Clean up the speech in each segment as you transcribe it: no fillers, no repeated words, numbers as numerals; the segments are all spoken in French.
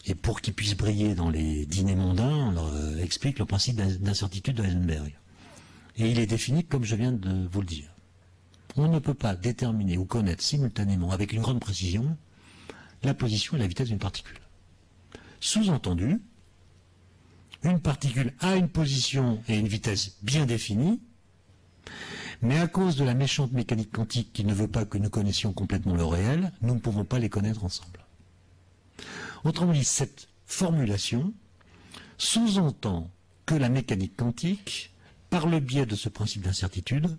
Et pour qu'ils puissent briller dans les dîners mondains, on leur explique le principe d'incertitude de Heisenberg. Et il est défini comme je viens de vous le dire. On ne peut pas déterminer ou connaître simultanément, avec une grande précision, la position et la vitesse d'une particule. Sous-entendu, une particule a une position et une vitesse bien définies, mais à cause de la méchante mécanique quantique qui ne veut pas que nous connaissions complètement le réel, nous ne pouvons pas les connaître ensemble. Autrement dit, cette formulation sous-entend que la mécanique quantique, par le biais de ce principe d'incertitude,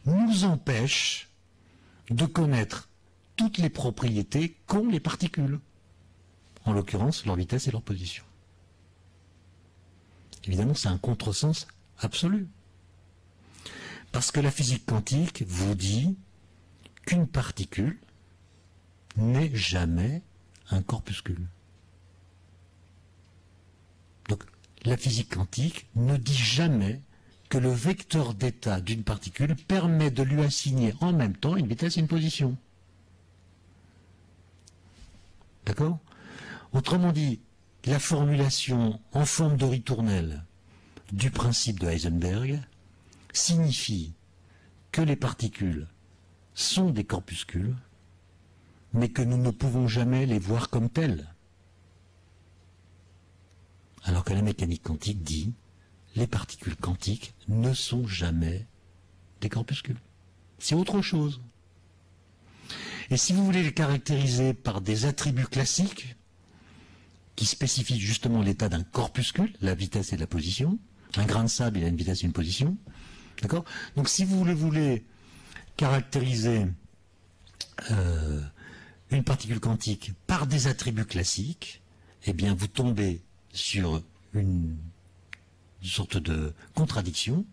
nous empêche de connaître toutes les propriétés qu'ont les particules, en l'occurrence leur vitesse et leur position. Évidemment, c'est un contresens absolu. Parce que la physique quantique vous dit qu'une particule n'est jamais un corpuscule. Donc, la physique quantique ne dit jamais que le vecteur d'état d'une particule permet de lui assigner en même temps une vitesse et une position. D'accord ? Autrement dit, la formulation en forme de ritournelle du principe de Heisenberg signifie que les particules sont des corpuscules, mais que nous ne pouvons jamais les voir comme telles. Alors que la mécanique quantique dit les particules quantiques ne sont jamais des corpuscules. C'est autre chose. Et si vous voulez les caractériser par des attributs classiques qui spécifient justement l'état d'un corpuscule, la vitesse et la position, un grain de sable, il a une vitesse et une position, d'accord ? Donc si vous voulez caractériser une particule quantique par des attributs classiques, eh bien vous tombez sur une sorte de contradiction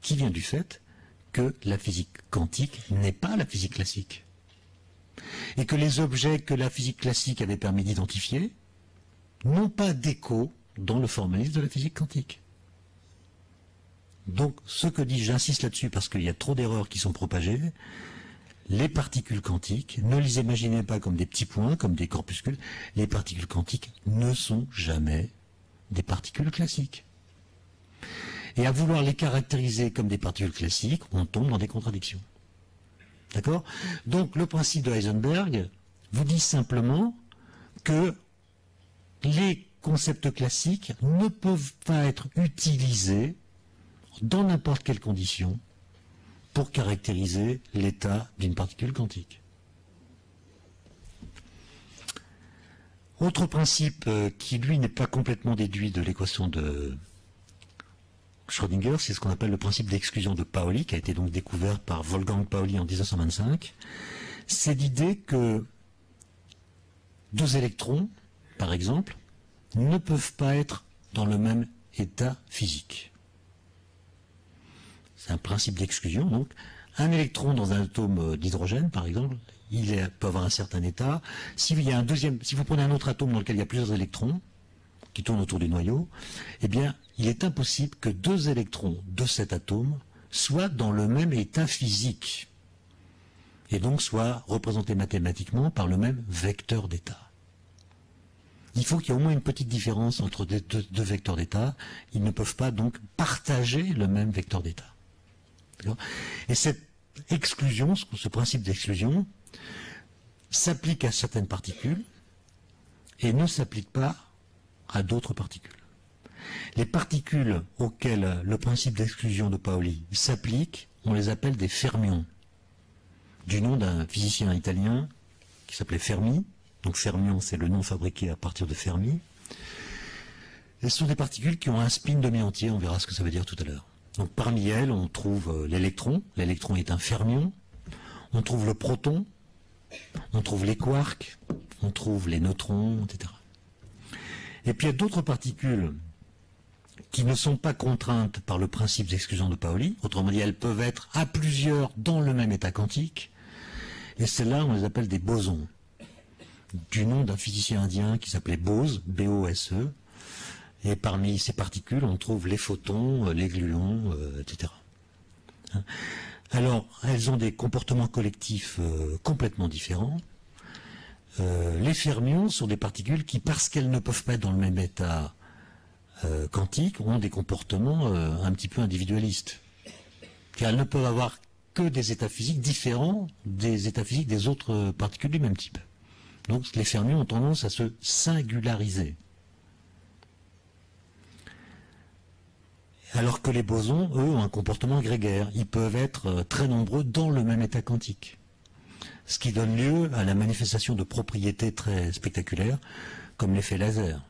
qui vient du fait que la physique quantique n'est pas la physique classique. Et que les objets que la physique classique avait permis d'identifier n'ont pas d'écho dans le formalisme de la physique quantique. Donc, ce que dit, j'insiste là-dessus parce qu'il y a trop d'erreurs qui sont propagées, les particules quantiques, ne les imaginez pas comme des petits points, comme des corpuscules, les particules quantiques ne sont jamais des particules classiques. Et à vouloir les caractériser comme des particules classiques, on tombe dans des contradictions. D'accord ? Donc, le principe de Heisenberg vous dit simplement que les concepts classiques ne peuvent pas être utilisés dans n'importe quelle condition pour caractériser l'état d'une particule quantique. Autre principe qui, lui, n'est pas complètement déduit de l'équation de Schrödinger, c'est ce qu'on appelle le principe d'exclusion de Pauli, qui a été donc découvert par Wolfgang Pauli en 1925. C'est l'idée que deux électrons, par exemple, ne peuvent pas être dans le même état physique. C'est un principe d'exclusion, donc. Un électron dans un atome d'hydrogène, par exemple, peut avoir un certain état. Si vous prenez un autre atome dans lequel il y a plusieurs électrons, qui tournent autour du noyau, eh bien, il est impossible que deux électrons de cet atome soient dans le même état physique, et donc soient représentés mathématiquement par le même vecteur d'état. Il faut qu'il y ait au moins une petite différence entre deux vecteurs d'état. Ils ne peuvent pas donc partager le même vecteur d'état. Et cette exclusion, ce principe d'exclusion, s'applique à certaines particules et ne s'applique pas à d'autres particules. Les particules auxquelles le principe d'exclusion de Pauli s'applique, on les appelle des fermions, du nom d'un physicien italien qui s'appelait Fermi. Donc fermion, c'est le nom fabriqué à partir de Fermi. Et ce sont des particules qui ont un spin demi-entier, on verra ce que ça veut dire tout à l'heure. Donc parmi elles, on trouve l'électron. L'électron est un fermion. On trouve le proton. On trouve les quarks. On trouve les neutrons, etc. Et puis il y a d'autres particules qui ne sont pas contraintes par le principe d'exclusion de Pauli. Autrement dit, elles peuvent être à plusieurs dans le même état quantique. Et celles-là, on les appelle des bosons, du nom d'un physicien indien qui s'appelait Bose, B-O-S-E. Et parmi ces particules, on trouve les photons, les gluons, etc. Alors, elles ont des comportements collectifs complètement différents. les fermions sont des particules qui, parce qu'elles ne peuvent pas être dans le même état quantique, ont des comportements un petit peu individualistes. Car elles ne peuvent avoir que des états physiques différents des états physiques des autres particules du même type. Donc les fermions ont tendance à se singulariser. Alors que les bosons, eux, ont un comportement grégaire. Ils peuvent être très nombreux dans le même état quantique. Ce qui donne lieu à la manifestation de propriétés très spectaculaires, comme l'effet laser.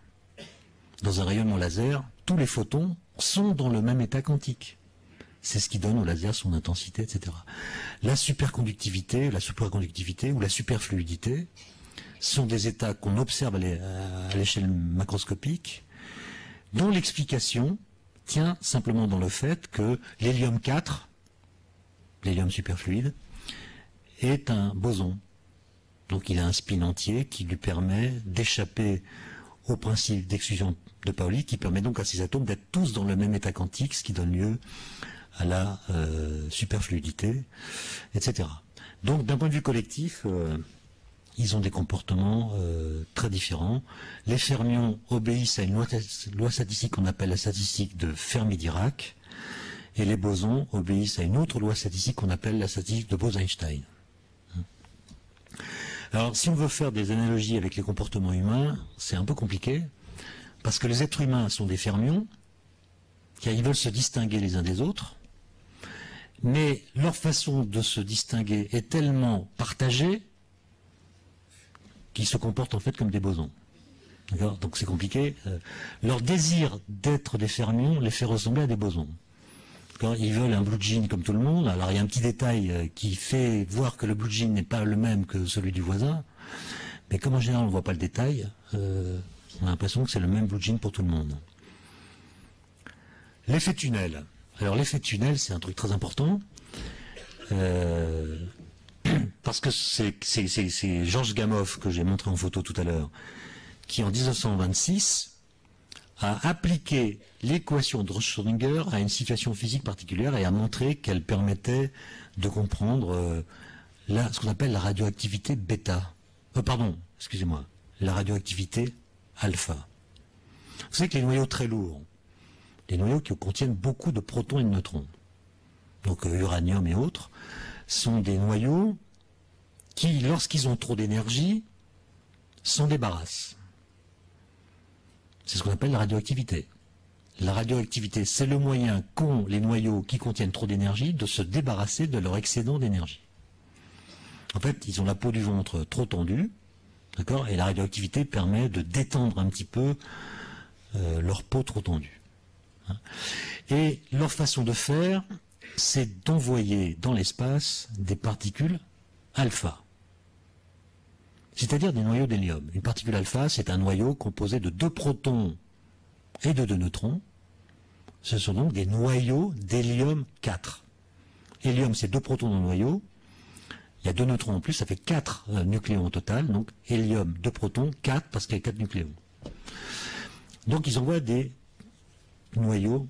Dans un rayonnement laser, tous les photons sont dans le même état quantique. C'est ce qui donne au laser son intensité, etc. La superconductivité ou la superfluidité sont des états qu'on observe à l'échelle macroscopique, dont l'explication tient simplement dans le fait que l'hélium 4, l'hélium superfluide, est un boson. Donc il a un spin entier qui lui permet d'échapper au principe d'exclusion de Pauli, qui permet donc à ces atomes d'être tous dans le même état quantique, ce qui donne lieu à la superfluidité, etc. Donc d'un point de vue collectif, ils ont des comportements très différents. Les fermions obéissent à une loi statistique qu'on appelle la statistique de Fermi-Dirac, et les bosons obéissent à une autre loi statistique qu'on appelle la statistique de Bose-Einstein. Alors, si on veut faire des analogies avec les comportements humains, c'est un peu compliqué, parce que les êtres humains sont des fermions, car ils veulent se distinguer les uns des autres, mais leur façon de se distinguer est tellement partagée qu'ils se comportent en fait comme des bosons. D'accord ? Donc c'est compliqué. Leur désir d'être des fermions les fait ressembler à des bosons. Ils veulent un blue jean comme tout le monde. Alors il y a un petit détail qui fait voir que le blue jean n'est pas le même que celui du voisin. Mais comme en général on ne voit pas le détail, on a l'impression que c'est le même blue jean pour tout le monde. L'effet tunnel. Alors l'effet tunnel, c'est un truc très important. Parce que c'est Georges Gamow, que j'ai montré en photo tout à l'heure, qui en 1926 a appliqué l'équation de Schrödinger à une situation physique particulière et a montré qu'elle permettait de comprendre ce qu'on appelle la radioactivité bêta. La radioactivité alpha. Vous savez que les noyaux très lourds, les noyaux qui contiennent beaucoup de protons et de neutrons, donc uranium et autres, sont des noyaux qui, lorsqu'ils ont trop d'énergie, s'en débarrassent. C'est ce qu'on appelle la radioactivité. La radioactivité, c'est le moyen qu'ont les noyaux qui contiennent trop d'énergie de se débarrasser de leur excédent d'énergie. En fait, ils ont la peau du ventre trop tendue, d'accord, et la radioactivité permet de détendre un petit peu leur peau trop tendue. Et leur façon de faire, c'est d'envoyer dans l'espace des particules alpha, c'est-à-dire des noyaux d'hélium. Une particule alpha, c'est un noyau composé de 2 protons et de 2 neutrons. Ce sont donc des noyaux d'hélium 4. Hélium, c'est 2 protons dans le noyau. Il y a 2 neutrons en plus, ça fait 4 nucléons au total. Donc hélium, 2 protons, 4 parce qu'il y a 4 nucléons. Donc ils envoient des noyaux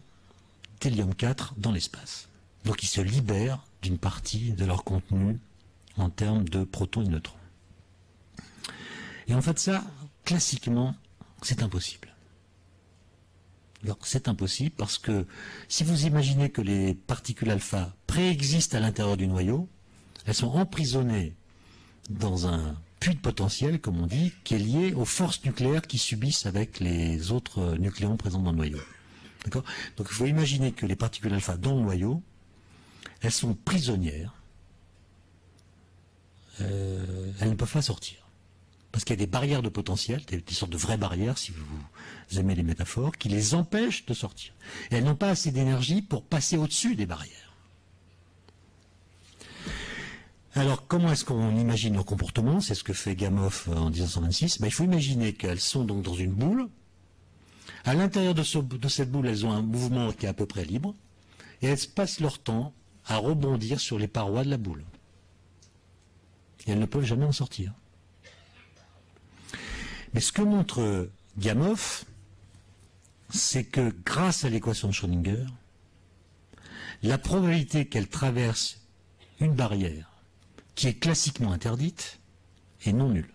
d'hélium 4 dans l'espace. Donc ils se libèrent d'une partie de leur contenu en termes de protons et de neutrons. Et en fait ça, classiquement, c'est impossible. Alors c'est impossible parce que si vous imaginez que les particules alpha préexistent à l'intérieur du noyau, elles sont emprisonnées dans un puits de potentiel, comme on dit, qui est lié aux forces nucléaires qui subissent avec les autres nucléons présents dans le noyau. D'accord ? Donc il faut imaginer que les particules alpha dans le noyau, elles sont prisonnières, elles ne peuvent pas sortir. Parce qu'il y a des barrières de potentiel, des sortes de vraies barrières, si vous aimez les métaphores, qui les empêchent de sortir. Et elles n'ont pas assez d'énergie pour passer au-dessus des barrières. Alors, comment est-ce qu'on imagine leur comportement? C'est ce que fait Gamow en 1926. Il faut imaginer qu'elles sont donc dans une boule. À l'intérieur de cette boule, elles ont un mouvement qui est à peu près libre. Et elles passent leur temps à rebondir sur les parois de la boule. Et elles ne peuvent jamais en sortir. Mais ce que montre Gamow, c'est que grâce à l'équation de Schrödinger, la probabilité qu'elle traverse une barrière qui est classiquement interdite est non nulle.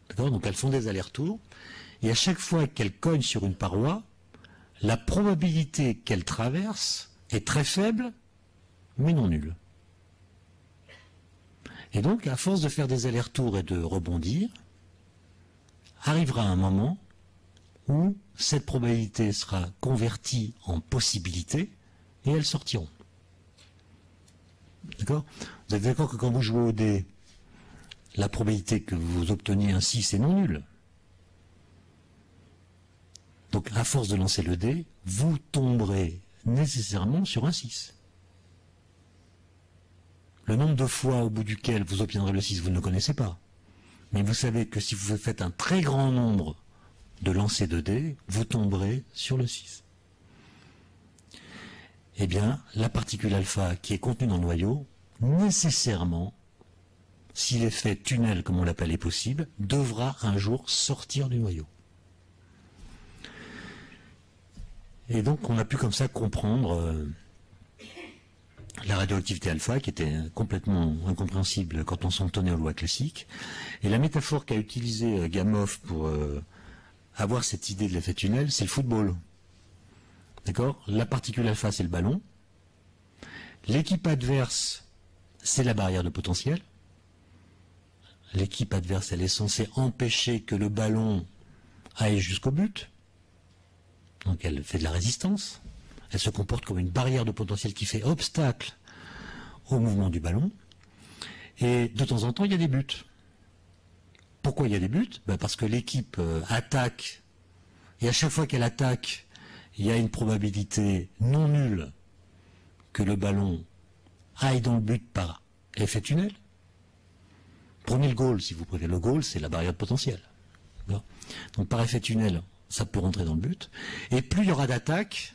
D'accord? Donc elles font des allers-retours, et à chaque fois qu'elles cognent sur une paroi, la probabilité qu'elles traversent est très faible, mais non nulle. Et donc, à force de faire des allers-retours et de rebondir, arrivera un moment où cette probabilité sera convertie en possibilité et elles sortiront. D'accord? Vous êtes d'accord que quand vous jouez au dé, la probabilité que vous obteniez un 6 est non nulle. Donc, à force de lancer le dé, vous tomberez nécessairement sur un 6. Le nombre de fois au bout duquel vous obtiendrez le 6, vous ne le connaissez pas. Mais vous savez que si vous faites un très grand nombre de lancers de dés, vous tomberez sur le 6. Eh bien, la particule alpha qui est contenue dans le noyau, nécessairement, si l'effet tunnel, comme on l'appelle, est possible, devra un jour sortir du noyau. Et donc, on a pu comme ça comprendre la radioactivité alpha, qui était complètement incompréhensible quand on s'en tenait aux lois classiques. Et la métaphore qu'a utilisée Gamow pour avoir cette idée de l'effet tunnel, c'est le football. D'accord? La particule alpha, c'est le ballon. L'équipe adverse, c'est la barrière de potentiel. L'équipe adverse, elle est censée empêcher que le ballon aille jusqu'au but. Donc elle fait de la résistance. Elle se comporte comme une barrière de potentiel qui fait obstacle au mouvement du ballon. Et de temps en temps, il y a des buts. Pourquoi il y a des buts? Parce que l'équipe attaque, et à chaque fois qu'elle attaque, il y a une probabilité non nulle que le ballon aille dans le but par effet tunnel. Prenez le goal, si vous préférez. Le goal, c'est la barrière de potentiel. Donc par effet tunnel, ça peut rentrer dans le but. Et plus il y aura d'attaques,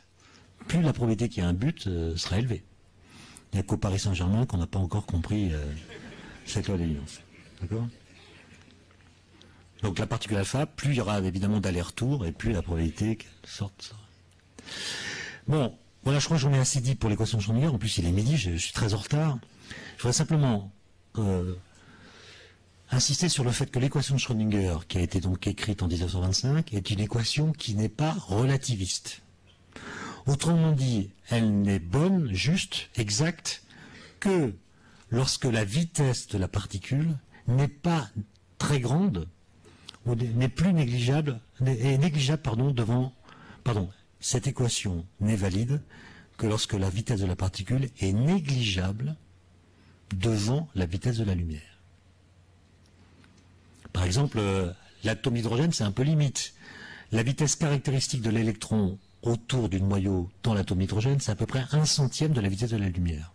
plus la probabilité qu'il y ait un but sera élevée. Il n'y a qu'au Paris Saint-Germain qu'on n'a pas encore compris cette loi d'évidence. D'accord? Donc la particule alpha, plus il y aura évidemment d'aller-retour, et plus la probabilité qu'elle sorte. Bon, voilà, je crois que j'en ai assez dit pour l'équation de Schrödinger. En plus, il est midi, je suis très en retard. Je voudrais simplement insister sur le fait que l'équation de Schrödinger, qui a été donc écrite en 1925, est une équation qui n'est pas relativiste. Autrement dit, elle n'est bonne, juste, exacte, que lorsque la vitesse de la particule n'est pas très grande, ou n'est plus négligeable, est négligeable, cette équation n'est valide que lorsque la vitesse de la particule est négligeable devant la vitesse de la lumière. Par exemple, l'atome d'hydrogène, c'est un peu limite. La vitesse caractéristique de l'électron autour du noyau dans l'atome d'hydrogène, c'est à peu près 1/100 de la vitesse de la lumière.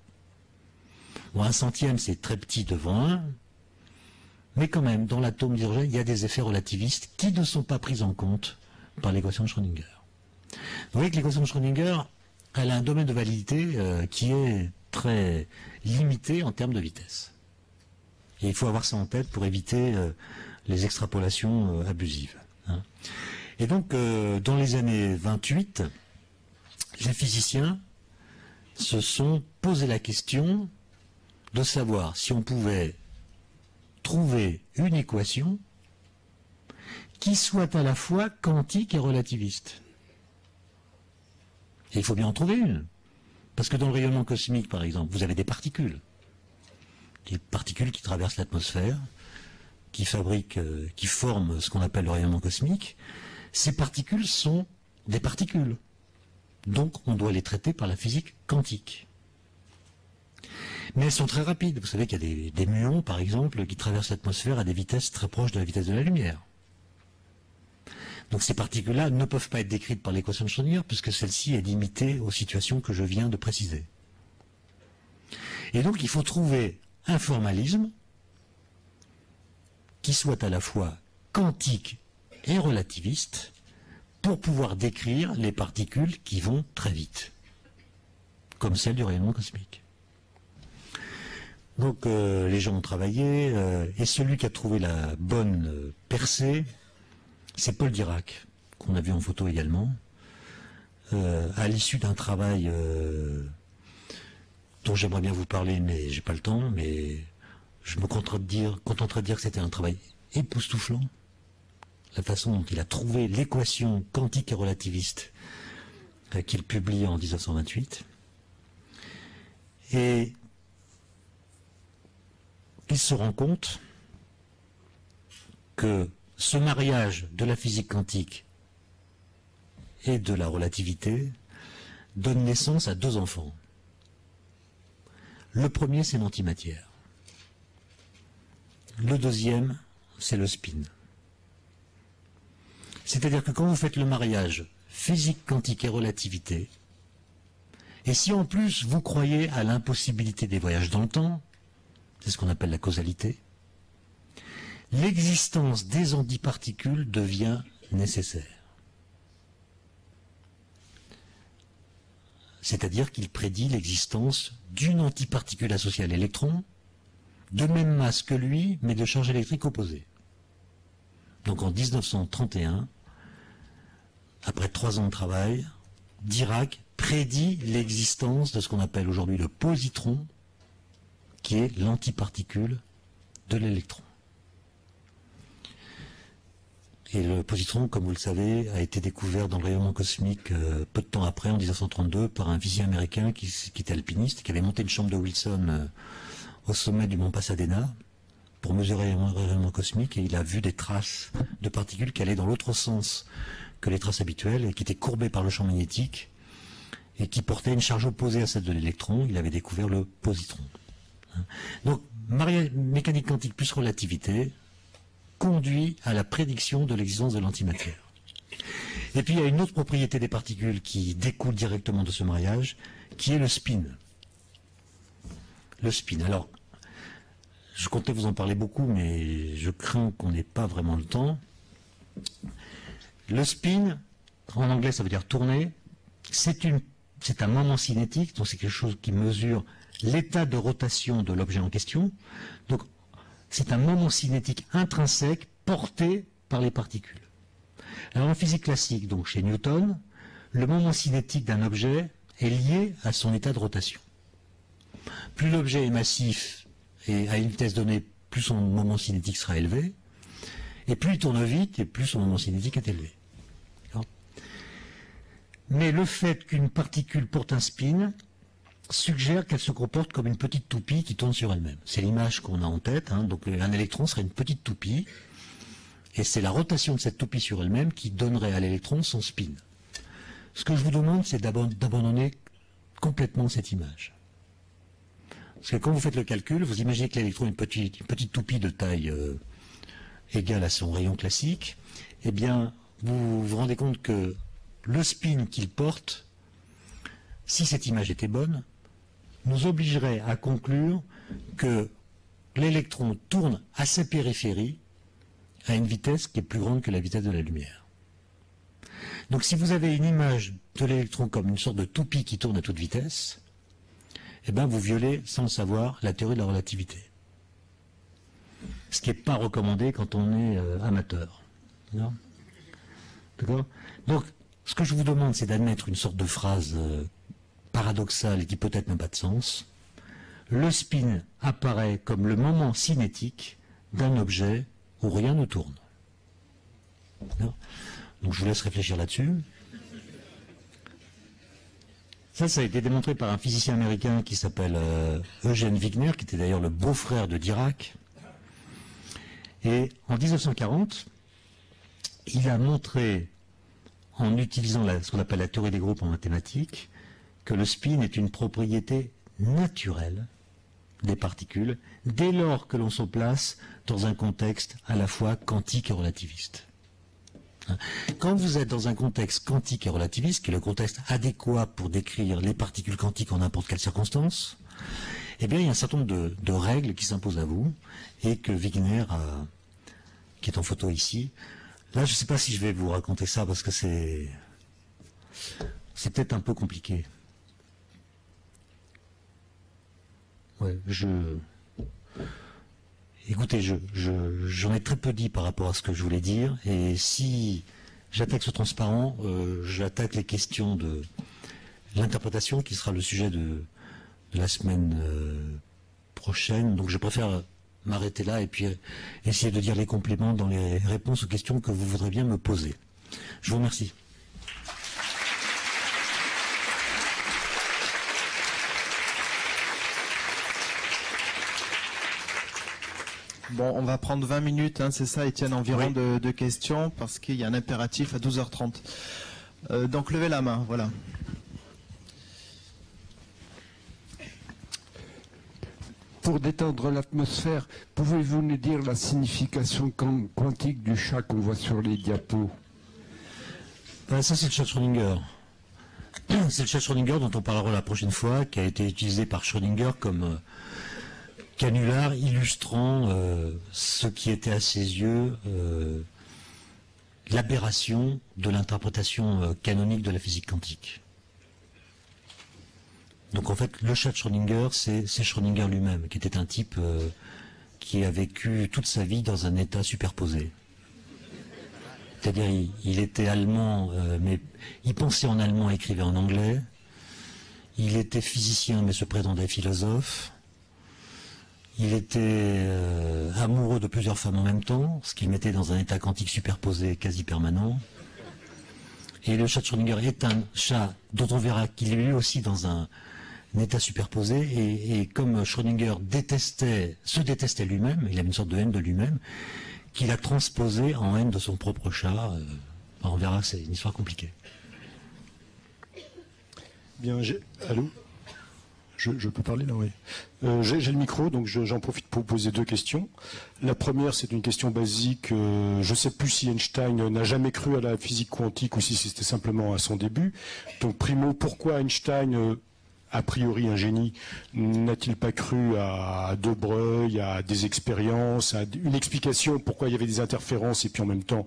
Bon, 1/100, c'est très petit devant 1, mais quand même, dans l'atome d'hydrogène, il y a des effets relativistes qui ne sont pas pris en compte par l'équation de Schrödinger. Vous voyez que l'équation de Schrödinger, elle a un domaine de validité qui est très limité en termes de vitesse. Et il faut avoir ça en tête pour éviter les extrapolations abusives. Hein. Et donc, dans les années 28, les physiciens se sont posé la question de savoir si on pouvait trouver une équation qui soit à la fois quantique et relativiste. Et il faut bien en trouver une. Parce que dans le rayonnement cosmique, par exemple, vous avez des particules qui traversent l'atmosphère, qui forment ce qu'on appelle le rayonnement cosmique. Ces particules sont des particules. Donc on doit les traiter par la physique quantique. Mais elles sont très rapides. Vous savez qu'il y a des muons, par exemple, qui traversent l'atmosphère à des vitesses très proches de la vitesse de la lumière. Donc ces particules-là ne peuvent pas être décrites par l'équation de Schrödinger, puisque celle-ci est limitée aux situations que je viens de préciser. Et donc il faut trouver un formalisme qui soit à la fois quantique et relativiste pour pouvoir décrire les particules qui vont très vite, comme celle du rayonnement cosmique. Donc les gens ont travaillé, et celui qui a trouvé la bonne percée, c'est Paul Dirac, qu'on a vu en photo également, à l'issue d'un travail dont j'aimerais bien vous parler, mais j'ai pas le temps, mais je me contenterai de dire que c'était un travail époustouflant, la façon dont il a trouvé l'équation quantique et relativiste qu'il publie en 1928. Et il se rend compte que ce mariage de la physique quantique et de la relativité donne naissance à deux enfants. Le premier, c'est l'antimatière. Le deuxième, c'est le spin. C'est-à-dire que quand vous faites le mariage physique quantique et relativité, et si en plus vous croyez à l'impossibilité des voyages dans le temps, c'est ce qu'on appelle la causalité, l'existence des antiparticules devient nécessaire. C'est-à-dire qu'il prédit l'existence d'une antiparticule associée à l'électron, de même masse que lui, mais de charge électrique opposée. Donc en 1931, après 3 ans de travail, Dirac prédit l'existence de ce qu'on appelle aujourd'hui le positron, qui est l'antiparticule de l'électron. Et le positron, comme vous le savez, a été découvert dans le rayonnement cosmique peu de temps après, en 1932, par un physicien américain qui était alpiniste, qui avait monté une chambre de Wilson au sommet du mont Pasadena pour mesurer le rayonnement cosmique, et il a vu des traces de particules qui allaient dans l'autre sens que les traces habituelles et qui étaient courbées par le champ magnétique et qui portaient une charge opposée à celle de l'électron. Il avait découvert le positron. Donc, mécanique quantique plus relativité conduit à la prédiction de l'existence de l'antimatière. Et puis il y a une autre propriété des particules qui découle directement de ce mariage, qui est le spin. Le spin. Alors, je comptais vous en parler beaucoup, mais je crains qu'on n'ait pas vraiment le temps. Le spin, en anglais ça veut dire tourner, c'est un moment cinétique, donc c'est quelque chose qui mesure l'état de rotation de l'objet en question. Donc, c'est un moment cinétique intrinsèque porté par les particules. Alors en physique classique, donc chez Newton, le moment cinétique d'un objet est lié à son état de rotation. Plus l'objet est massif et à une vitesse donnée, plus son moment cinétique sera élevé, et plus il tourne vite, et plus son moment cinétique est élevé. Mais le fait qu'une particule porte un spin suggère qu'elle se comporte comme une petite toupie qui tourne sur elle-même. C'est l'image qu'on a en tête, hein. Donc un électron serait une petite toupie, et c'est la rotation de cette toupie sur elle-même qui donnerait à l'électron son spin. Ce que je vous demande, c'est d'abandonner complètement cette image. Parce que quand vous faites le calcul, vous imaginez que l'électron est une petite toupie de taille égale à son rayon classique, eh bien, vous vous rendez compte que le spin qu'il porte, si cette image était bonne, nous obligerait à conclure que l'électron tourne à sa périphérie à une vitesse qui est plus grande que la vitesse de la lumière. Donc si vous avez une image de l'électron comme une sorte de toupie qui tourne à toute vitesse, eh bien vous violez, sans le savoir, la théorie de la relativité. Ce qui n'est pas recommandé quand on est amateur. D'accord ? Donc, ce que je vous demande, c'est d'admettre une sorte de phrase paradoxale et qui peut-être n'a pas de sens. Le spin apparaît comme le moment cinétique d'un objet où rien ne tourne. Non ? Donc je vous laisse réfléchir là-dessus. Ça a été démontré par un physicien américain qui s'appelle Eugène Wigner, qui était d'ailleurs le beau-frère de Dirac. Et en 1940, il a montré, en utilisant ce qu'on appelle la théorie des groupes en mathématiques, que le spin est une propriété naturelle des particules dès lors que l'on se place dans un contexte à la fois quantique et relativiste. Quand vous êtes dans un contexte quantique et relativiste, qui est le contexte adéquat pour décrire les particules quantiques en n'importe quelle circonstance, eh bien il y a un certain nombre de règles qui s'imposent à vous et que Wigner qui est en photo ici. Là, je ne sais pas si je vais vous raconter ça parce que c'est peut-être un peu compliqué. Ouais, écoutez, j'en ai très peu dit par rapport à ce que je voulais dire, et si j'attaque ce transparent, j'attaque les questions de l'interprétation qui sera le sujet de la semaine prochaine, donc je préfère m'arrêter là et puis essayer de dire les compléments dans les réponses aux questions que vous voudrez bien me poser. Je vous remercie. Bon, on va prendre 20 minutes, hein, c'est ça, Étienne, environ oui. de questions, parce qu'il y a un impératif à 12h30. Donc, levez la main, voilà. Pour détendre l'atmosphère, pouvez-vous nous dire la signification quantique du chat qu'on voit sur les diapos? Ça, c'est le chat Schrödinger. C'est le chat Schrödinger dont on parlera la prochaine fois, qui a été utilisé par Schrödinger comme canular illustrant ce qui était à ses yeux l'aberration de l'interprétation canonique de la physique quantique. Donc en fait, le chat Schrödinger, c'est Schrödinger lui-même, qui était un type qui a vécu toute sa vie dans un état superposé. C'est-à-dire, il était allemand, mais il pensait en allemand et écrivait en anglais. Il était physicien, mais se prétendait philosophe. Il était amoureux de plusieurs femmes en même temps, ce qui le mettait dans un état quantique superposé quasi permanent. Et le chat Schrödinger est un chat dont on verra qu'il est lui aussi dans un état superposé. Et comme Schrödinger se détestait lui-même, il avait une sorte de haine de lui-même, qu'il a transposé en haine de son propre chat. On verra, c'est une histoire compliquée. Bien, allô ? Je peux parler là, oui. J'ai le micro, donc j'en profite pour poser deux questions. La première, c'est une question basique. Je ne sais plus si Einstein n'a jamais cru à la physique quantique ou si c'était simplement à son début. Donc, primo, pourquoi Einstein, a priori un génie, n'a-t-il pas cru à De Broglie, à des expériences, à une explication pourquoi il y avait des interférences et puis en même temps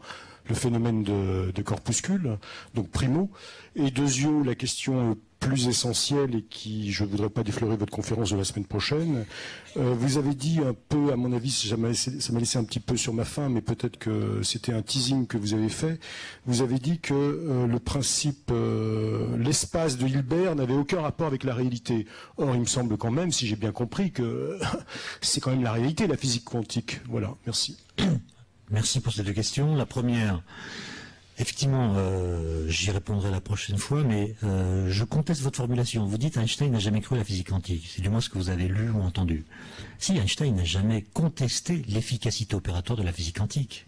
le phénomène de corpuscule? Donc, primo. Et deuxièmement, la question plus essentielle et qui, je ne voudrais pas déflorer votre conférence de la semaine prochaine. Vous avez dit un peu, à mon avis, ça m'a laissé un petit peu sur ma faim, mais peut-être que c'était un teasing que vous avez fait. Vous avez dit que le principe, l'espace de Hilbert n'avait aucun rapport avec la réalité. Or, il me semble quand même, si j'ai bien compris, que c'est quand même la réalité, la physique quantique. Voilà, merci. Merci pour ces deux questions. La première, effectivement, j'y répondrai la prochaine fois, mais je conteste votre formulation. Vous dites Einstein n'a jamais cru à la physique quantique. C'est du moins ce que vous avez lu ou entendu. Si, Einstein n'a jamais contesté l'efficacité opératoire de la physique quantique.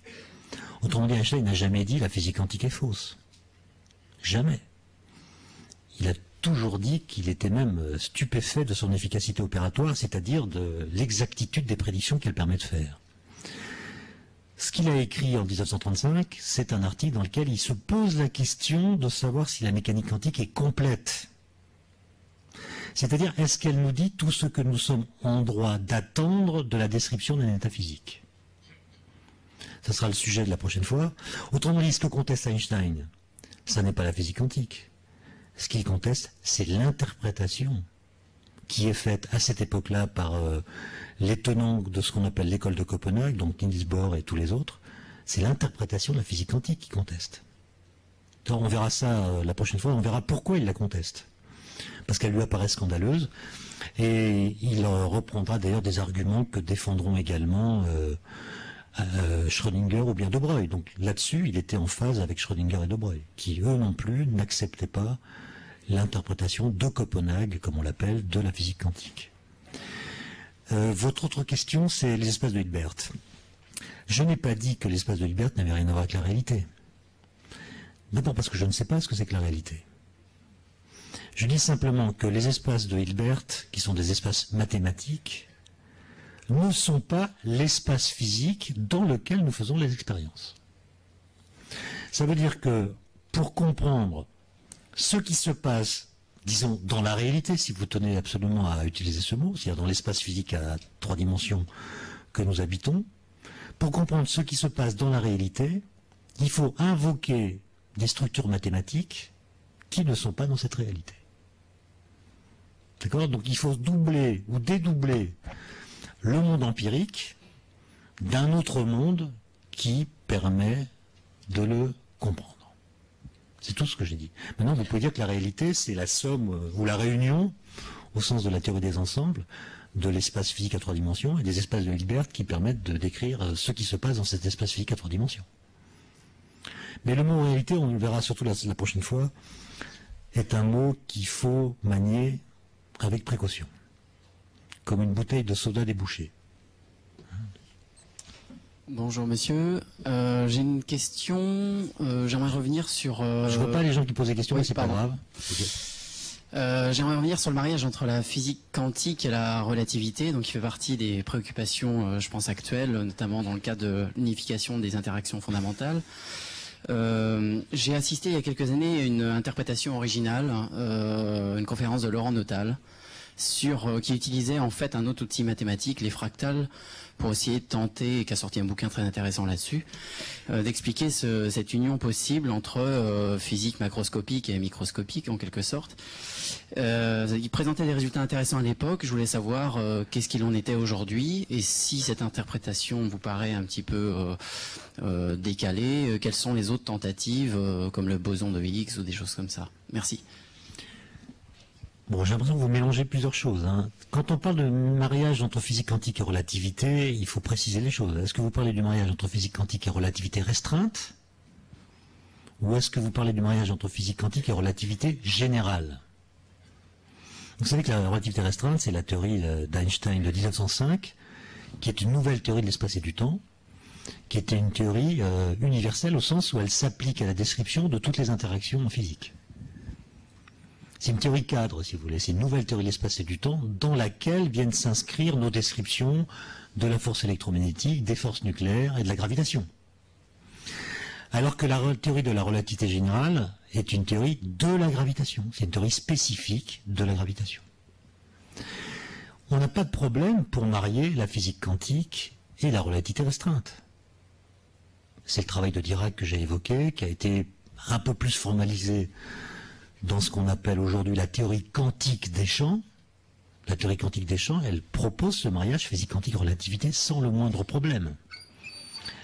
Autrement dit, Einstein n'a jamais dit la physique quantique est fausse. Jamais. Il a toujours dit qu'il était même stupéfait de son efficacité opératoire, c'est-à-dire de l'exactitude des prédictions qu'elle permet de faire. Ce qu'il a écrit en 1935, c'est un article dans lequel il se pose la question de savoir si la mécanique quantique est complète. C'est-à-dire, est-ce qu'elle nous dit tout ce que nous sommes en droit d'attendre de la description d'un état physique? Ce sera le sujet de la prochaine fois. Autrement dit, ce que conteste Einstein, ça n'est pas la physique quantique. Ce qu'il conteste, c'est l'interprétation qui est faite à cette époque-là par les tenants de ce qu'on appelle l'école de Copenhague, donc Niels Bohr et tous les autres. C'est l'interprétation de la physique quantique qui conteste. Alors on verra ça la prochaine fois, on verra pourquoi il la conteste. Parce qu'elle lui apparaît scandaleuse, et il reprendra d'ailleurs des arguments que défendront également Schrödinger ou bien De Broglie. Donc là-dessus, il était en phase avec Schrödinger et De Broglie, qui eux non plus n'acceptaient pas l'interprétation de Copenhague, comme on l'appelle, de la physique quantique. Votre autre question, c'est les espaces de Hilbert. Je n'ai pas dit que l'espace de Hilbert n'avait rien à voir avec la réalité. D'abord parce que je ne sais pas ce que c'est que la réalité. Je dis simplement que les espaces de Hilbert, qui sont des espaces mathématiques, ne sont pas l'espace physique dans lequel nous faisons les expériences. Ça veut dire que pour comprendre ce qui se passe, disons, dans la réalité, si vous tenez absolument à utiliser ce mot, c'est-à-dire dans l'espace physique à 3 dimensions que nous habitons, pour comprendre ce qui se passe dans la réalité, il faut invoquer des structures mathématiques qui ne sont pas dans cette réalité. D'accord ? Donc il faut doubler ou dédoubler le monde empirique d'un autre monde qui permet de le comprendre. C'est tout ce que j'ai dit. Maintenant, vous pouvez dire que la réalité, c'est la somme ou la réunion, au sens de la théorie des ensembles, de l'espace physique à 3 dimensions et des espaces de Hilbert qui permettent de décrire ce qui se passe dans cet espace physique à 3 dimensions. Mais le mot en réalité, on le verra surtout la prochaine fois, est un mot qu'il faut manier avec précaution, comme une bouteille de soda débouchée. Bonjour monsieur, j'ai une question, j'aimerais revenir sur... Je ne vois pas les gens qui posent des questions, mais c'est pas grave. Okay. J'aimerais revenir sur le mariage entre la physique quantique et la relativité, donc qui fait partie des préoccupations, je pense, actuelles, notamment dans le cadre de l'unification des interactions fondamentales. J'ai assisté il y a quelques années à une interprétation originale, une conférence de Laurent Notal, qui utilisait en fait un autre outil mathématique, les fractales, pour essayer de tenter, et qui a sorti un bouquin très intéressant là-dessus, d'expliquer cette union possible entre physique macroscopique et microscopique en quelque sorte. Il présentait des résultats intéressants à l'époque. Je voulais savoir qu'est-ce qu'il en était aujourd'hui et si cette interprétation vous paraît un petit peu décalée, quelles sont les autres tentatives comme le boson de Higgs ou des choses comme ça. Merci. Bon, j'ai l'impression que vous mélangez plusieurs choses. Quand on parle de mariage entre physique quantique et relativité, il faut préciser les choses. Est-ce que vous parlez du mariage entre physique quantique et relativité restreinte? Ou est-ce que vous parlez du mariage entre physique quantique et relativité générale? Vous savez que la relativité restreinte, c'est la théorie d'Einstein de 1905, qui est une nouvelle théorie de l'espace et du temps, qui était une théorie universelle au sens où elle s'applique à la description de toutes les interactions en physique. C'est une théorie cadre, si vous voulez. C'est une nouvelle théorie de l'espace et du temps dans laquelle viennent s'inscrire nos descriptions de la force électromagnétique, des forces nucléaires et de la gravitation. Alors que la théorie de la relativité générale est une théorie de la gravitation. C'est une théorie spécifique de la gravitation. On n'a pas de problème pour marier la physique quantique et la relativité restreinte. C'est le travail de Dirac que j'ai évoqué, qui a été un peu plus formalisé dans ce qu'on appelle aujourd'hui la théorie quantique des champs. La théorie quantique des champs, elle propose ce mariage physique quantique relativité sans le moindre problème.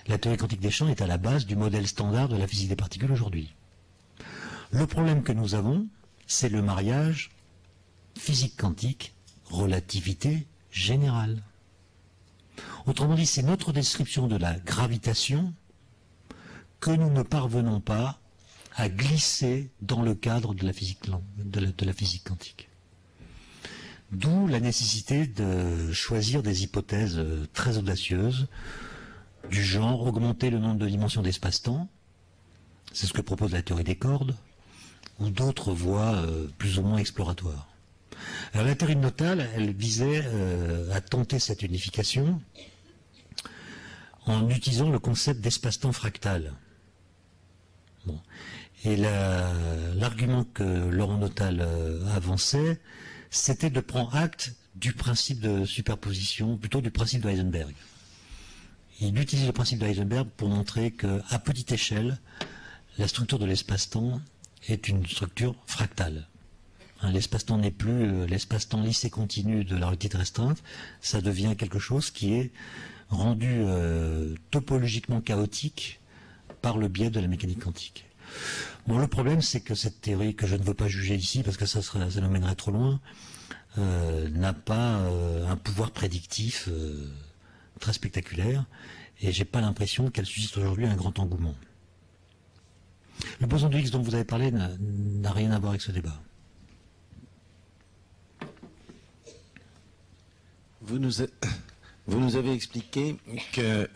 La théorie quantique des champs est à la base du modèle standard de la physique des particules aujourd'hui. Le problème que nous avons, c'est le mariage physique quantique relativité générale. Autrement dit, c'est notre description de la gravitation que nous ne parvenons pas à glisser dans le cadre de la physique quantique. D'où la nécessité de choisir des hypothèses très audacieuses, du genre augmenter le nombre de dimensions d'espace-temps, c'est ce que propose la théorie des cordes, ou d'autres voies plus ou moins exploratoires. Alors la théorie de Notal, elle visait à tenter cette unification en utilisant le concept d'espace-temps fractal. Bon. Et l'argument que Laurent Notal avançait, c'était de prendre acte du principe de superposition, plutôt du principe de Heisenberg. Il utilise le principe de Heisenberg pour montrer qu'à petite échelle, la structure de l'espace-temps est une structure fractale. L'espace-temps n'est plus l'espace-temps lisse et continu de la relativité restreinte, ça devient quelque chose qui est rendu topologiquement chaotique par le biais de la mécanique quantique. Bon, le problème, c'est que cette théorie, que je ne veux pas juger ici, parce que ça nous mènerait trop loin, n'a pas un pouvoir prédictif très spectaculaire, et j'ai pas l'impression qu'elle suscite aujourd'hui un grand engouement. Le boson de Higgs dont vous avez parlé n'a rien à voir avec ce débat. Vous nous avez expliqué que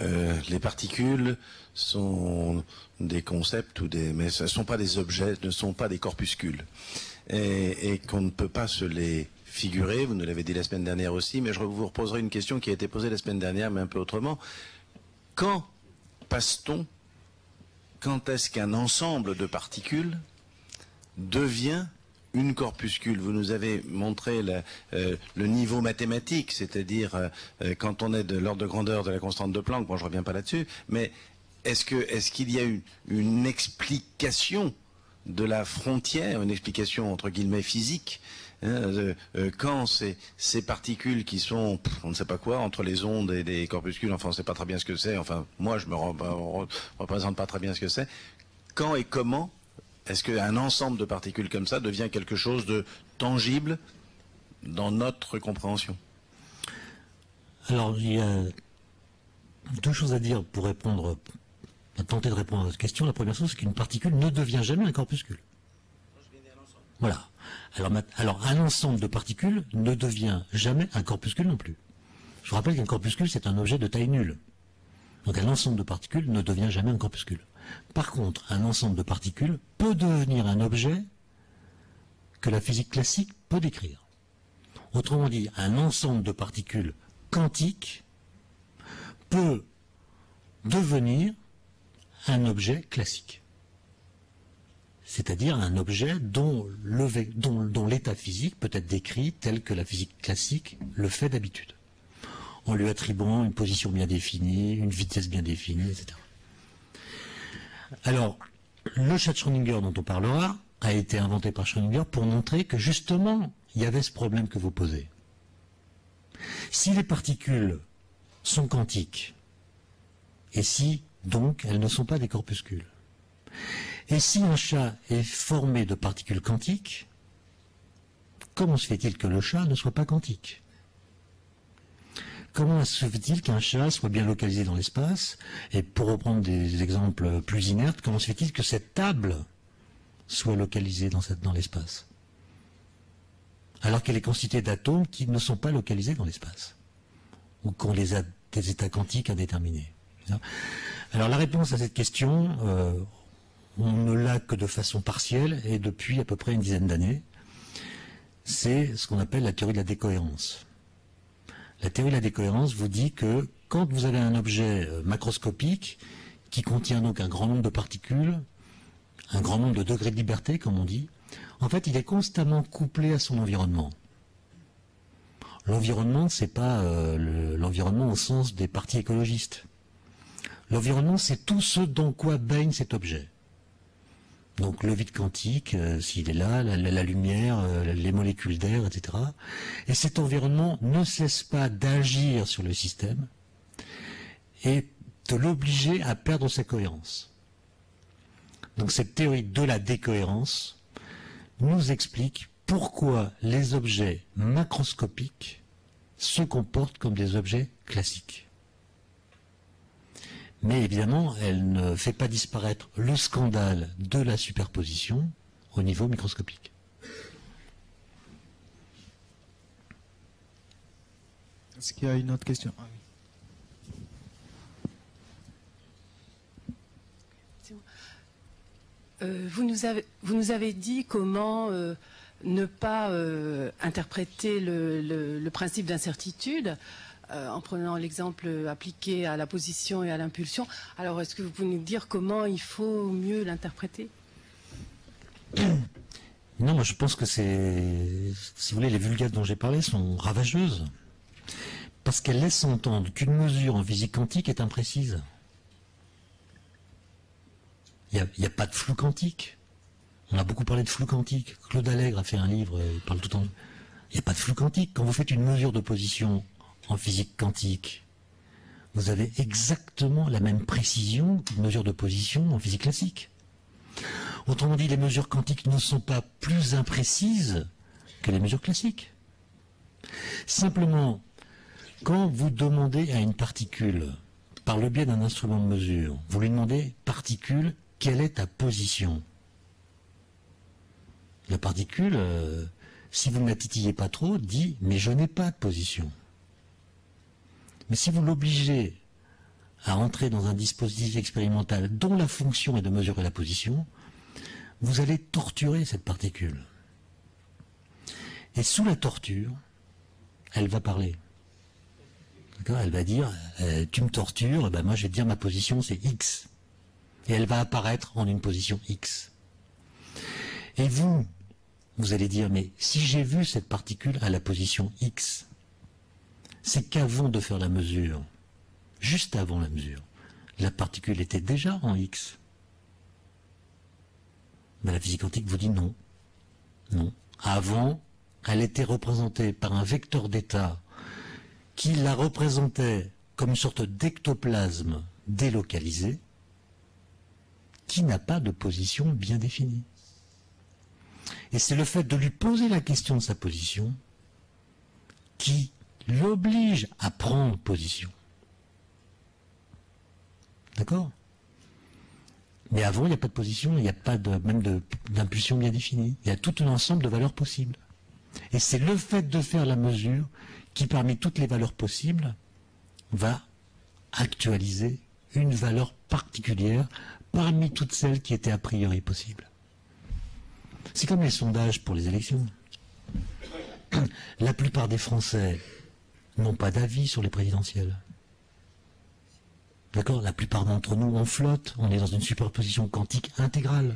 les particules sont des concepts mais ce ne sont pas des objets, ne sont pas des corpuscules, et qu'on ne peut pas se les figurer. Vous nous l'avez dit la semaine dernière aussi, mais je vous reposerai une question qui a été posée la semaine dernière, mais un peu autrement. Quand est-ce qu'un ensemble de particules devient une corpuscule? Vous nous avez montré le niveau mathématique, c'est-à-dire quand on est de l'ordre de grandeur de la constante de Planck. Bon, je reviens pas là-dessus, mais est-ce qu'il y a une explication de la frontière, une explication entre guillemets physique, quand ces particules qui sont, on ne sait pas quoi, entre les ondes et des corpuscules, enfin on ne sait pas très bien ce que c'est, enfin moi je me représente pas très bien ce que c'est, quand et comment est-ce qu'un ensemble de particules comme ça devient quelque chose de tangible dans notre compréhension? Alors, il y a deux choses à dire pour tenter de répondre à votre question. La première chose, c'est qu'une particule ne devient jamais un corpuscule. Voilà. Alors, un ensemble de particules ne devient jamais un corpuscule non plus. Je vous rappelle qu'un corpuscule, c'est un objet de taille nulle. Donc un ensemble de particules ne devient jamais un corpuscule. Par contre, un ensemble de particules peut devenir un objet que la physique classique peut décrire. Autrement dit, un ensemble de particules quantiques peut devenir un objet classique. C'est-à-dire un objet dont l'état physique peut être décrit tel que la physique classique le fait d'habitude, en lui attribuant une position bien définie, une vitesse bien définie, etc. Alors, le chat de Schrödinger dont on parlera a été inventé par Schrödinger pour montrer que justement, il y avait ce problème que vous posez. Si les particules sont quantiques, et si, donc, elles ne sont pas des corpuscules, et si un chat est formé de particules quantiques, comment se fait-il que le chat ne soit pas quantique ? Comment se fait-il qu'un chat soit bien localisé dans l'espace? Et pour reprendre des exemples plus inertes, comment se fait-il que cette table soit localisée dans l'espace? Alors qu'elle est constituée d'atomes qui ne sont pas localisés dans l'espace, ou qu'on les a des états quantiques indéterminés. Alors la réponse à cette question, on ne l'a que de façon partielle et depuis à peu près une dizaine d'années. C'est ce qu'on appelle la théorie de la décohérence. La théorie de la décohérence vous dit que quand vous avez un objet macroscopique qui contient donc un grand nombre de particules, un grand nombre de degrés de liberté, comme on dit, en fait, il est constamment couplé à son environnement. L'environnement, c'est pas l'environnement au sens des partis écologistes. L'environnement, c'est tout ce dans quoi baigne cet objet. Donc le vide quantique, s'il est là, la lumière, les molécules d'air, etc. Et cet environnement ne cesse pas d'agir sur le système et de l'obliger à perdre sa cohérence. Donc cette théorie de la décohérence nous explique pourquoi les objets macroscopiques se comportent comme des objets classiques. Mais évidemment, elle ne fait pas disparaître le scandale de la superposition au niveau microscopique. Est-ce qu'il y a une autre question? Vous nous avez dit comment ne pas interpréter le principe d'incertitude en prenant l'exemple appliqué à la position et à l'impulsion. Alors, est-ce que vous pouvez nous dire comment il faut mieux l'interpréter? Non, moi je pense que si vous voulez, les vulgates dont j'ai parlé sont ravageuses. Parce qu'elles laissent entendre qu'une mesure en physique quantique est imprécise. Il n'y a pas de flou quantique. On a beaucoup parlé de flou quantique. Claude Allègre a fait un livre, il parle tout le temps. Il n'y a pas de flou quantique. Quand vous faites une mesure de position en physique quantique, vous avez exactement la même précision qu'une mesure de position en physique classique. Autrement dit, les mesures quantiques ne sont pas plus imprécises que les mesures classiques. Simplement, quand vous demandez à une particule, par le biais d'un instrument de mesure, vous lui demandez, particule, quelle est ta position? La particule, si vous ne la titillez pas trop, dit, mais je n'ai pas de position. Mais si vous l'obligez à entrer dans un dispositif expérimental dont la fonction est de mesurer la position, vous allez torturer cette particule. Et sous la torture, elle va parler. Elle va dire, tu me tortures, ben moi je vais te dire ma position c'est X. Et elle va apparaître en une position X. Et vous allez dire, mais si j'ai vu cette particule à la position X, c'est qu'avant de faire la mesure, juste avant la mesure, la particule était déjà en X. Mais la physique quantique vous dit non. Non. Avant, elle était représentée par un vecteur d'état qui la représentait comme une sorte d'ectoplasme délocalisé qui n'a pas de position bien définie. Et c'est le fait de lui poser la question de sa position qui l'oblige à prendre position. D'accord? Mais avant, il n'y a pas de position, il n'y a pas d'impulsion bien définie. Il y a tout un ensemble de valeurs possibles. Et c'est le fait de faire la mesure qui, parmi toutes les valeurs possibles, va actualiser une valeur particulière parmi toutes celles qui étaient a priori possibles. C'est comme les sondages pour les élections. La plupart des Français n'ont pas d'avis sur les présidentielles. D'accord? La plupart d'entre nous, on flotte, on est dans une superposition quantique intégrale.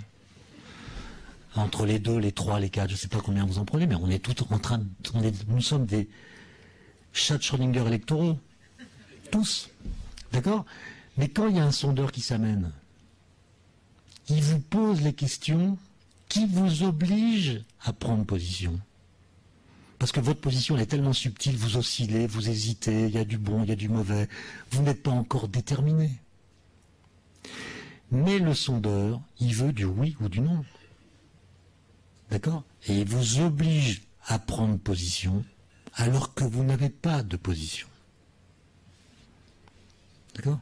Entre les 2, les 3, les 4, je ne sais pas combien vous en prenez, mais on est tous en train de... nous sommes des chats de Schrödinger électoraux. Tous. D'accord? Mais quand il y a un sondeur qui s'amène, il vous pose les questions qui vous obligent à prendre position. Parce que votre position elle est tellement subtile, vous oscillez, vous hésitez, il y a du bon, il y a du mauvais, vous n'êtes pas encore déterminé. Mais le sondeur, il veut du oui ou du non. D'accord? Et il vous oblige à prendre position alors que vous n'avez pas de position. D'accord?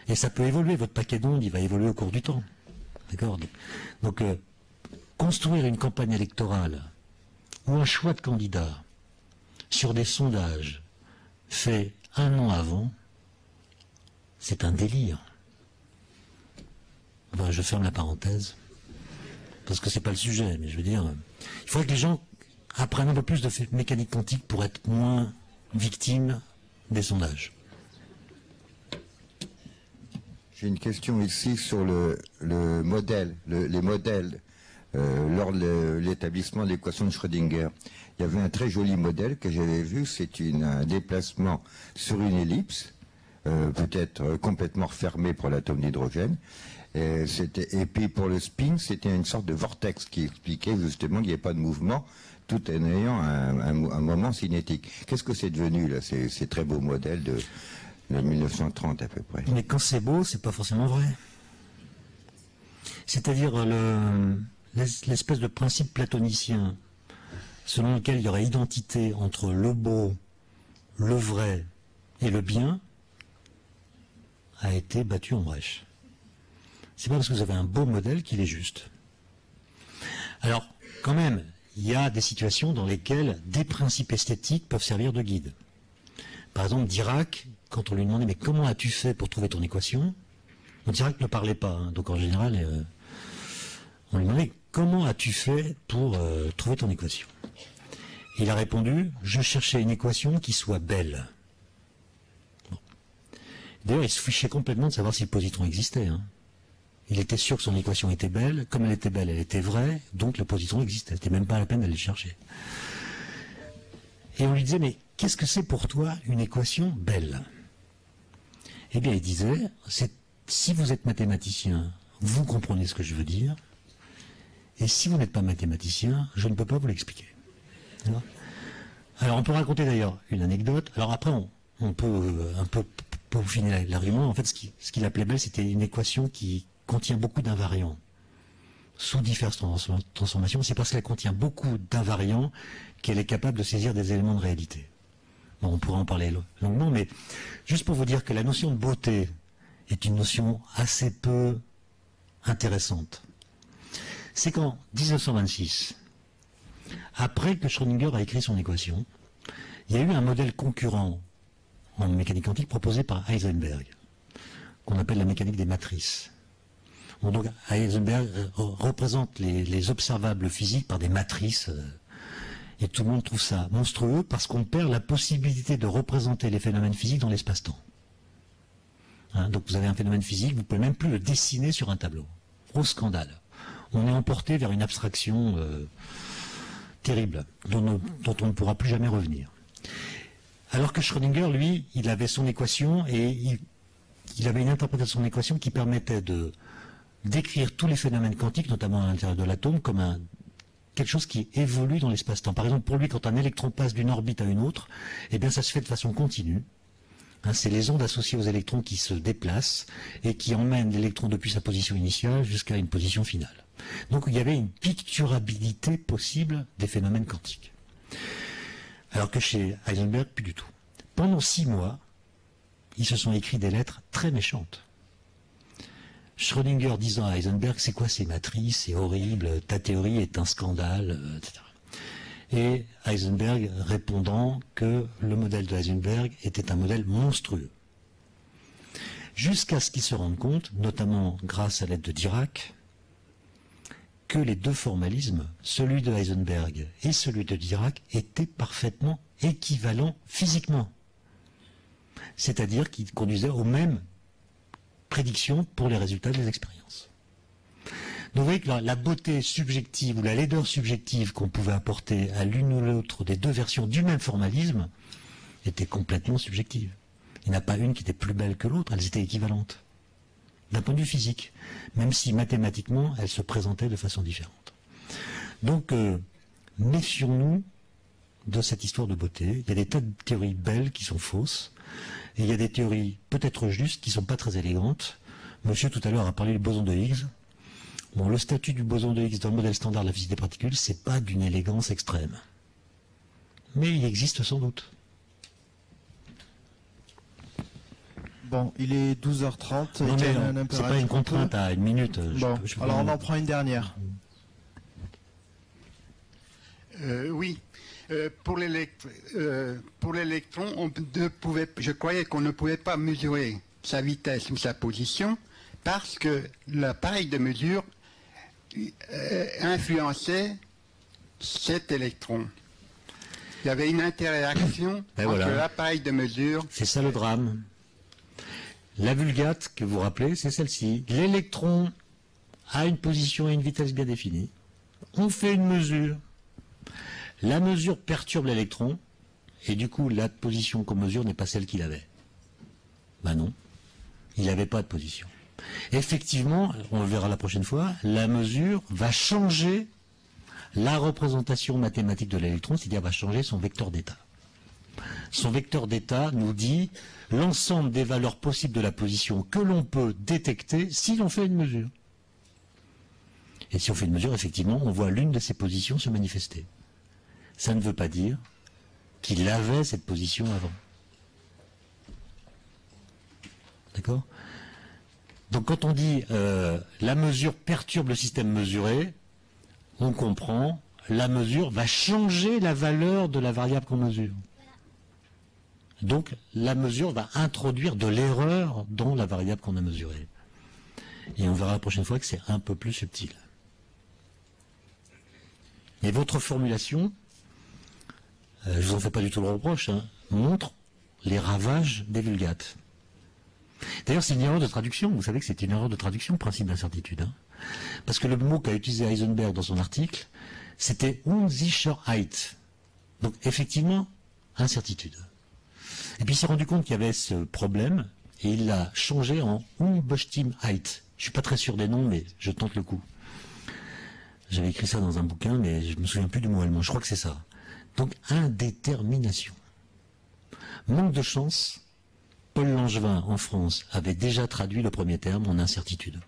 Et ça peut évoluer, votre paquet d'ondes, il va évoluer au cours du temps. D'accord? Donc construire une campagne électorale ou un choix de candidat sur des sondages faits un an avant, c'est un délire. Enfin, je ferme la parenthèse, parce que c'est pas le sujet, mais je veux dire, il faudrait que les gens apprennent un peu plus de mécanique quantique pour être moins victimes des sondages. J'ai une question ici sur le modèle, les modèles lors de l'établissement de l'équation de Schrödinger. Il y avait un très joli modèle que j'avais vu, c'est un déplacement sur une ellipse, peut-être complètement refermé pour l'atome d'hydrogène. Et puis pour le spin, c'était une sorte de vortex qui expliquait justement qu'il n'y avait pas de mouvement, tout en ayant un moment cinétique. Qu'est-ce que c'est devenu là, ces très beaux modèles de 1930 à peu près? Mais quand c'est beau, c'est pas forcément vrai. C'est-à-dire l'espèce de principe platonicien selon lequel il y aurait identité entre le beau, le vrai et le bien a été battu en brèche. C'est pas parce que vous avez un beau modèle qu'il est juste. Alors, quand même, il y a des situations dans lesquelles des principes esthétiques peuvent servir de guide. Par exemple, Dirac, quand on lui demandait « mais comment as-tu fait pour trouver ton équation ?» Dirac ne parlait pas, hein, donc en général, on lui demandait « comment as-tu fait pour trouver ton équation ?» Il a répondu « je cherchais une équation qui soit belle. » Bon. D'ailleurs, il se fichait complètement de savoir si le positron existait. Hein. Il était sûr que son équation était belle, comme elle était belle, elle était vraie, donc le positron existait. C'était même pas la peine d'aller le chercher. Et on lui disait « mais qu'est-ce que c'est pour toi une équation belle ?» Eh bien, il disait, si vous êtes mathématicien, vous comprenez ce que je veux dire, et si vous n'êtes pas mathématicien, je ne peux pas vous l'expliquer. Alors, on peut raconter d'ailleurs une anecdote. Alors après, on peut un peu peaufiner l'argument. En fait, ce qu'il appelait belle, c'était une équation qui contient beaucoup d'invariants sous diverses transformations. C'est parce qu'elle contient beaucoup d'invariants qu'elle est capable de saisir des éléments de réalité. Bon, on pourra en parler longuement, mais juste pour vous dire que la notion de beauté est une notion assez peu intéressante. C'est qu'en 1926, après que Schrödinger a écrit son équation, il y a eu un modèle concurrent en mécanique quantique proposé par Heisenberg, qu'on appelle la mécanique des matrices. Bon, donc Heisenberg représente les observables physiques par des matrices, et tout le monde trouve ça monstrueux parce qu'on perd la possibilité de représenter les phénomènes physiques dans l'espace-temps. Hein, donc vous avez un phénomène physique, vous ne pouvez même plus le dessiner sur un tableau. Gros scandale. On est emporté vers une abstraction terrible, dont on ne pourra plus jamais revenir. Alors que Schrödinger, lui, il avait son équation et il avait une interprétation de son équation qui permettait de décrire tous les phénomènes quantiques, notamment à l'intérieur de l'atome, comme quelque chose qui évolue dans l'espace-temps. Par exemple, pour lui, quand un électron passe d'une orbite à une autre, eh bien, ça se fait de façon continue. Hein, c'est les ondes associées aux électrons qui se déplacent et qui emmènent l'électron depuis sa position initiale jusqu'à une position finale. Donc, il y avait une picturabilité possible des phénomènes quantiques. Alors que chez Heisenberg, plus du tout. Pendant 6 mois, ils se sont écrits des lettres très méchantes. Schrödinger disant à Heisenberg, c'est quoi ces matrices, c'est horrible, ta théorie est un scandale, etc. Et Heisenberg répondant que le modèle de Heisenberg était un modèle monstrueux. Jusqu'à ce qu'ils se rendent compte, notamment grâce à l'aide de Dirac, que les deux formalismes, celui de Heisenberg et celui de Dirac, étaient parfaitement équivalents physiquement. C'est-à-dire qu'ils conduisaient aux mêmes prédictions pour les résultats des expériences. Donc vous voyez que la beauté subjective ou la laideur subjective qu'on pouvait apporter à l'une ou l'autre des deux versions du même formalisme était complètement subjective. Il n'y en a pas une qui était plus belle que l'autre, elles étaient équivalentes. D'un point de vue physique, même si mathématiquement elles se présentaient de façon différente. Donc méfions-nous de cette histoire de beauté. Il y a des tas de théories belles qui sont fausses, et il y a des théories peut-être justes qui ne sont pas très élégantes. Monsieur tout à l'heure a parlé du boson de Higgs. Bon, le statut du boson de Higgs dans le modèle standard de la physique des particules, c'est pas d'une élégance extrême. Mais il existe sans doute. Bon, il est 12h30. Non, mais c'est pas une contrainte à 1 minute. Bon, alors on en prend une dernière. Oui. Pour l'électron, je croyais qu'on ne pouvait pas mesurer sa vitesse ou sa position parce que l'appareil de mesure influençait cet électron. Il y avait une interaction entre l'appareil de mesure. C'est ça le drame. La vulgate que vous rappelez, c'est celle-ci. L'électron a une position et une vitesse bien définies. On fait une mesure. La mesure perturbe l'électron, et du coup, la position qu'on mesure n'est pas celle qu'il avait. Ben non, il n'avait pas de position. Effectivement, on le verra la prochaine fois, la mesure va changer la représentation mathématique de l'électron, c'est-à-dire va changer son vecteur d'état. Son vecteur d'état nous dit l'ensemble des valeurs possibles de la position que l'on peut détecter si l'on fait une mesure. Et si on fait une mesure, effectivement, on voit l'une de ces positions se manifester. Ça ne veut pas dire qu'il avait cette position avant. D'accord ? Donc quand on dit la mesure perturbe le système mesuré, on comprend, la mesure va changer la valeur de la variable qu'on mesure. Donc la mesure va introduire de l'erreur dans la variable qu'on a mesurée. Et on verra la prochaine fois que c'est un peu plus subtil. Et votre formulation, je ne vous en fais pas du tout le reproche, montre les ravages des vulgates. D'ailleurs, c'est une erreur de traduction. Vous savez que c'est une erreur de traduction, principe d'incertitude. Parce que le mot qu'a utilisé Heisenberg dans son article, c'était Unsicherheit. Donc, effectivement, incertitude. Et puis, il s'est rendu compte qu'il y avait ce problème, et il l'a changé en Unbestimmtheit. Je ne suis pas très sûr des noms, mais je tente le coup. J'avais écrit ça dans un bouquin, mais je ne me souviens plus du mot allemand. Je crois que c'est ça. Donc, indétermination. Manque de chance, Paul Langevin, en France, avait déjà traduit le premier terme en incertitude.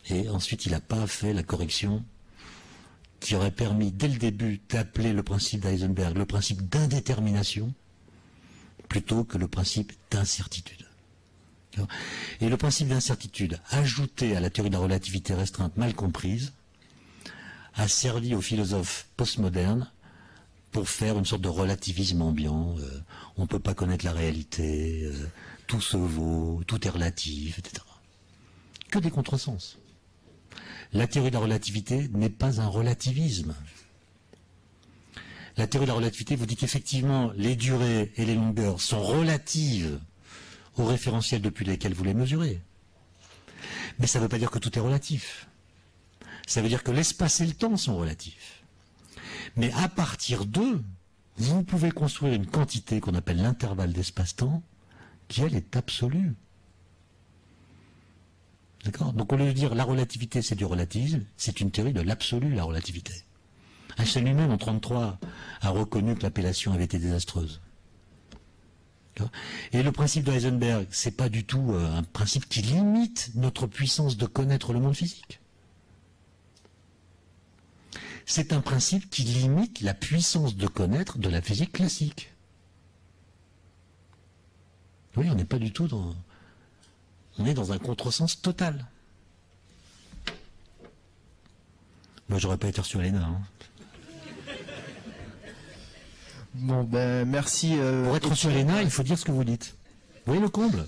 Et ensuite, il n'a pas fait la correction qui aurait permis, dès le début, d'appeler le principe d'Heisenberg le principe d'indétermination, plutôt que le principe d'incertitude. Et le principe d'incertitude, ajouté à la théorie de la relativité restreinte mal comprise, a servi aux philosophes postmodernes pour faire une sorte de relativisme ambiant. On ne peut pas connaître la réalité, tout se vaut, tout est relatif, etc. Que des contresens. La théorie de la relativité n'est pas un relativisme. La théorie de la relativité vous dit qu'effectivement, les durées et les longueurs sont relatives aux référentiels depuis lesquels vous les mesurez. Mais ça ne veut pas dire que tout est relatif. Ça veut dire que l'espace et le temps sont relatifs. Mais à partir d'eux, vous pouvez construire une quantité qu'on appelle l'intervalle d'espace-temps, qui elle est absolue. D'accord ? Donc au lieu de dire la relativité c'est du relativisme, c'est une théorie de l'absolu, la relativité. Einstein lui-même en 1933 a reconnu que l'appellation avait été désastreuse. D'accord ? Et le principe de Heisenberg, c'est pas du tout un principe qui limite notre puissance de connaître le monde physique. C'est un principe qui limite la puissance de connaître de la physique classique. Oui, on n'est pas du tout dans... On est dans un contresens total. Moi, j'aurais pas été sur l'ENA. Hein. Bon, ben, merci. Pour être sur l'ENA, il faut dire ce que vous dites. Vous voyez le comble?